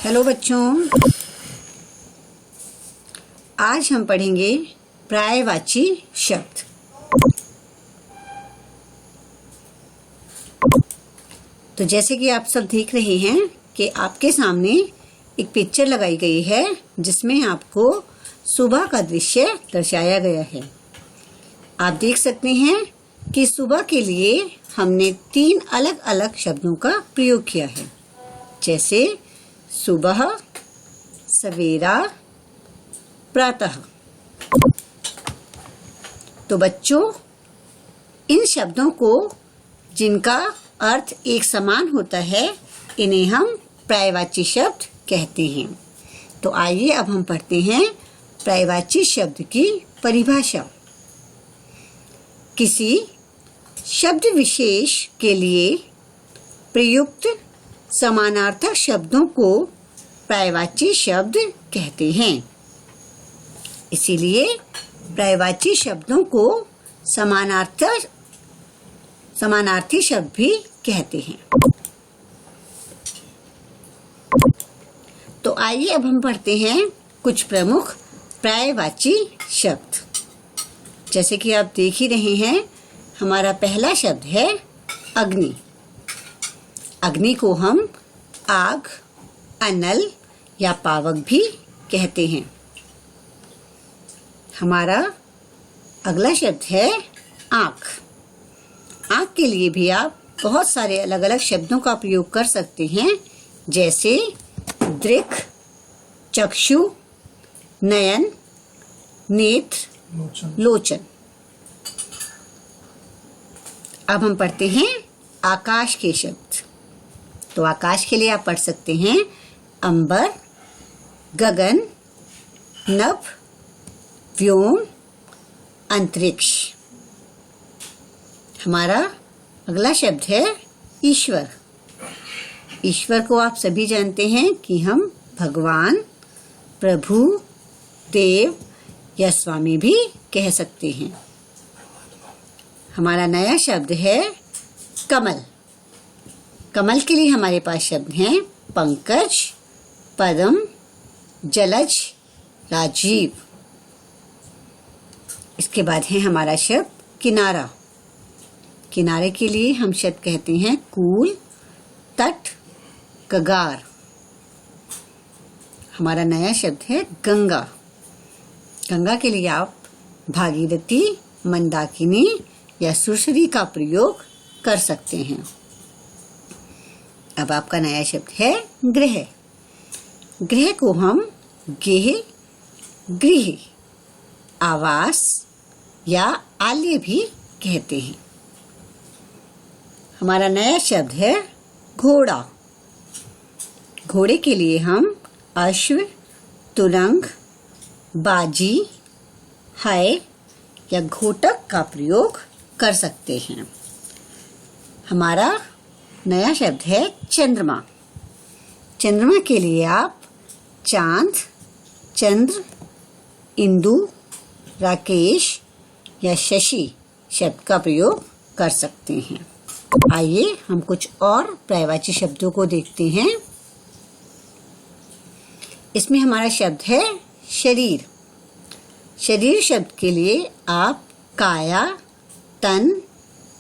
Hello बच्चों, आज हम पढ़ेंगे पर्यायवाची शब्द। तो जैसे कि आप सब देख रहे हैं कि आपके सामने एक पिक्चर लगाई गई है जिसमें आपको सुबह का दृश्य दर्शाया गया है। आप देख सकते हैं कि सुबह के लिए हमने 3 अलग अलग शब्दों का प्रयोग किया है, जैसे सुबह, सवेरा, प्रातः। तो बच्चों, इन शब्दों को जिनका अर्थ एक समान होता है इन्हें हम पर्यायवाची शब्द कहते हैं। तो आइए अब हम पढ़ते हैं पर्यायवाची शब्द की परिभाषा। किसी शब्द विशेष के लिए प्रयुक्त समानार्थक शब्दों को पर्यायवाची शब्द कहते हैं। इसीलिए पर्यायवाची शब्दों को समानार्थी शब्द भी कहते हैं। तो आइए अब हम पढ़ते हैं कुछ प्रमुख पर्यायवाची शब्द। जैसे कि आप देख ही रहे हैं, हमारा पहला शब्द है अग्नि। अग्नि को हम आग, अनल या पावक भी कहते हैं। हमारा अगला शब्द है आँख। आँख के लिए भी आप बहुत सारे अलग अलग शब्दों का प्रयोग कर सकते हैं, जैसे दृक्, चक्षु, नयन, नेत्र, लोचन। अब हम पढ़ते हैं आकाश के शब्द। तो आकाश के लिए आप पढ़ सकते हैं अंबर, गगन, नभ, व्योम, अंतरिक्ष। हमारा अगला शब्द है ईश्वर। ईश्वर को आप सभी जानते हैं कि हम भगवान, प्रभु, देव या स्वामी भी कह सकते हैं। हमारा नया शब्द है कमल। कमल के लिए हमारे पास शब्द हैं पंकज, पद्म, जलज, राजीव। इसके बाद है हमारा शब्द किनारा। किनारे के लिए हम शब्द कहते हैं कूल, तट, कगार। हमारा नया शब्द है गंगा। गंगा के लिए आप भागीरथी, मंदाकिनी या सुरसरी का प्रयोग कर सकते हैं। अब आपका नया शब्द है गृह। गृह को हम गेह, गृह, आवास या आलय भी कहते हैं। हमारा नया शब्द है घोड़ा। घोड़े के लिए हम अश्व, तुरंग, बाजी, है या घोटक का प्रयोग कर सकते हैं। हमारा नया शब्द है चंद्रमा। चंद्रमा के लिए आप चांद, चंद्र, इंदु, राकेश या शशि शब्द का प्रयोग कर सकते हैं। आइए हम कुछ और पर्यायवाची शब्दों को देखते हैं। इसमें हमारा शब्द है शरीर। शरीर शब्द के लिए आप काया, तन,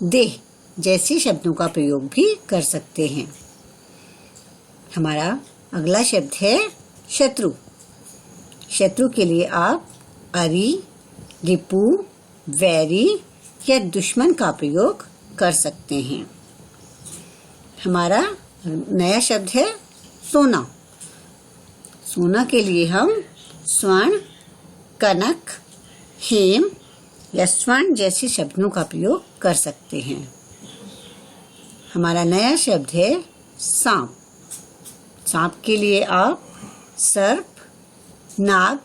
देह जैसे शब्दों का प्रयोग भी कर सकते हैं। हमारा अगला शब्द है शत्रु। शत्रु के लिए आप अरि, रिपु, वैरी या दुश्मन का प्रयोग कर सकते हैं। हमारा नया शब्द है सोना। सोना के लिए हम स्वर्ण, कनक, हेम या स्वर्ण जैसे शब्दों का प्रयोग कर सकते हैं। हमारा नया शब्द है सांप। सांप के लिए आप सर्प, नाग,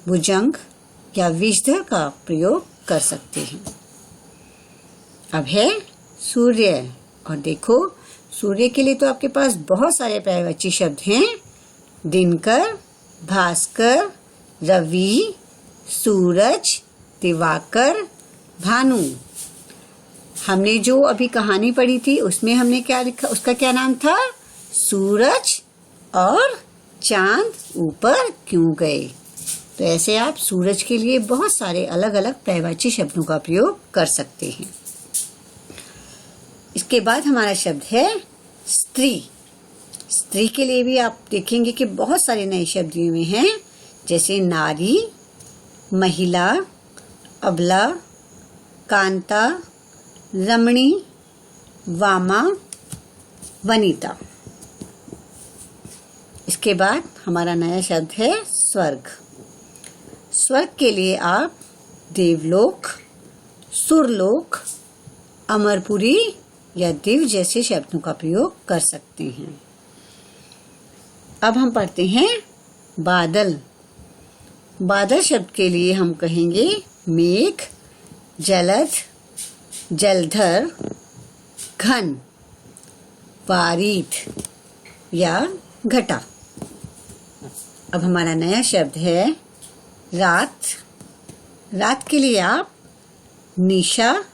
भुजंग या विषधर का प्रयोग कर सकते हैं। अब है सूर्य। और देखो, सूर्य के लिए तो आपके पास बहुत सारे पर्यायवाची शब्द हैं। दिनकर, भास्कर, रवि, सूरज, दिवाकर, भानु। हमने जो अभी कहानी पढ़ी थी उसमें हमने क्या लिखा, उसका क्या नाम था? सूरज और चांद ऊपर क्यों गए। तो ऐसे आप सूरज के लिए बहुत सारे अलग अलग पर्यायवाची शब्दों का प्रयोग कर सकते हैं। इसके बाद हमारा शब्द है स्त्री। स्त्री के लिए भी आप देखेंगे कि बहुत सारे नए शब्द दिए हुए हैं, जैसे नारी, महिला, अबला, कांता, रमणी, वामा, वनिता। इसके बाद हमारा नया शब्द है स्वर्ग। स्वर्ग के लिए आप देवलोक, सुरलोक, अमरपुरी या दिव जैसे शब्दों का प्रयोग कर सकते हैं। अब हम पढ़ते हैं बादल। बादल शब्द के लिए हम कहेंगे मेघ, जलद, जलधर, घन, बारिद या घटा। अब हमारा नया शब्द है रात। रात के लिए आप निशा,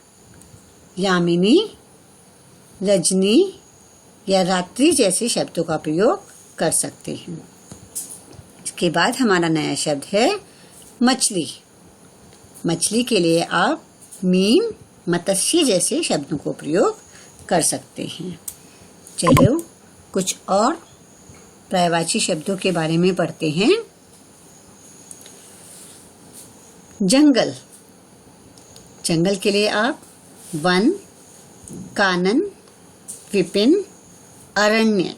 यामिनी, रजनी या रात्रि जैसे शब्दों का प्रयोग कर सकते हैं। इसके बाद हमारा नया शब्द है मछली। मछली के लिए आप मीन, मत्स्य जैसे शब्दों को प्रयोग कर सकते हैं। चलो कुछ और पर्यायवाची शब्दों के बारे में पढ़ते हैं। जंगल। जंगल के लिए आप वन, कानन, विपिन, अरण्य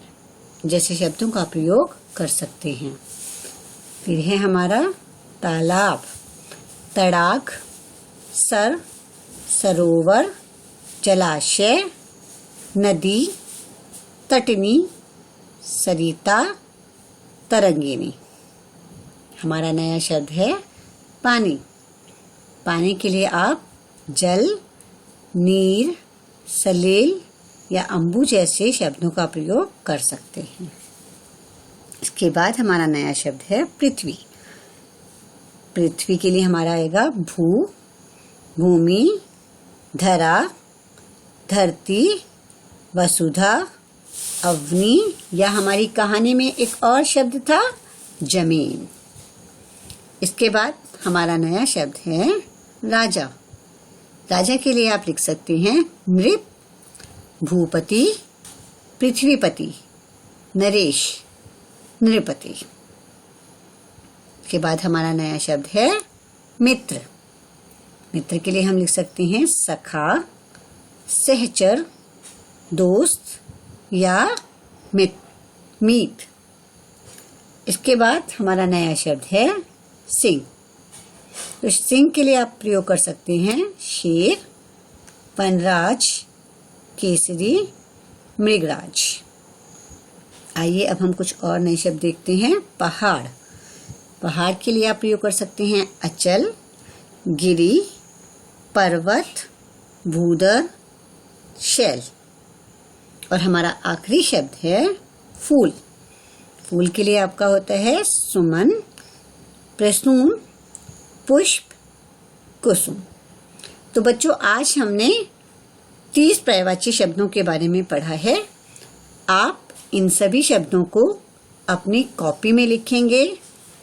जैसे शब्दों का प्रयोग कर सकते हैं। फिर है हमारा तालाब। तड़ाग, सर, सरोवर, जलाशय, नदी, तटनी, सरिता, तरंगिणी। हमारा नया शब्द है पानी। पानी के लिए आप जल, नीर, सलेल या अम्बु जैसे शब्दों का प्रयोग कर सकते हैं। इसके बाद हमारा नया शब्द है पृथ्वी। पृथ्वी के लिए हमारा आएगा भू, भूमि, धरा, धरती, वसुधा, अवनी या हमारी कहानी में एक और शब्द था जमीन। इसके बाद हमारा नया शब्द है राजा। राजा के लिए आप लिख सकते हैं नृप, भूपति, पृथ्वीपति, नरेश, नृपति। के बाद हमारा नया शब्द है मित्र। मित्र के लिए हम लिख सकते हैं सखा, सहचर, दोस्त या मीत। इसके बाद हमारा नया शब्द है सिंह। तो सिंह के लिए आप प्रयोग कर सकते हैं शेर, वनराज, केसरी, मृगराज। आइए अब हम कुछ और नए शब्द देखते हैं। पहाड़। पहाड़ के लिए आप प्रयोग कर सकते हैं अचल, गिरी, पर्वत, भूदर, शैल। और हमारा आखिरी शब्द है फूल। फूल के लिए आपका होता है सुमन, प्रसून, पुष्प, कुसुम। तो बच्चों आज हमने 30 पर्यायवाची शब्दों के बारे में पढ़ा है। आप इन सभी शब्दों को अपनी कॉपी में लिखेंगे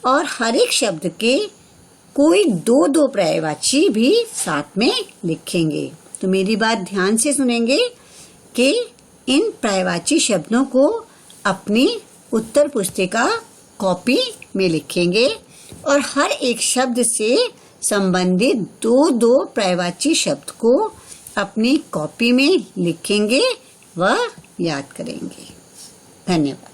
और हर एक शब्द के कोई 2-2 पर्यायवाची भी साथ में लिखेंगे। तो मेरी बात ध्यान से सुनेंगे कि इन पर्यायवाची शब्दों को अपनी उत्तर पुस्तिका कॉपी में लिखेंगे और हर एक शब्द से संबंधित 2-2 पर्यायवाची शब्द को अपनी कॉपी में लिखेंगे व याद करेंगे। धन्यवाद।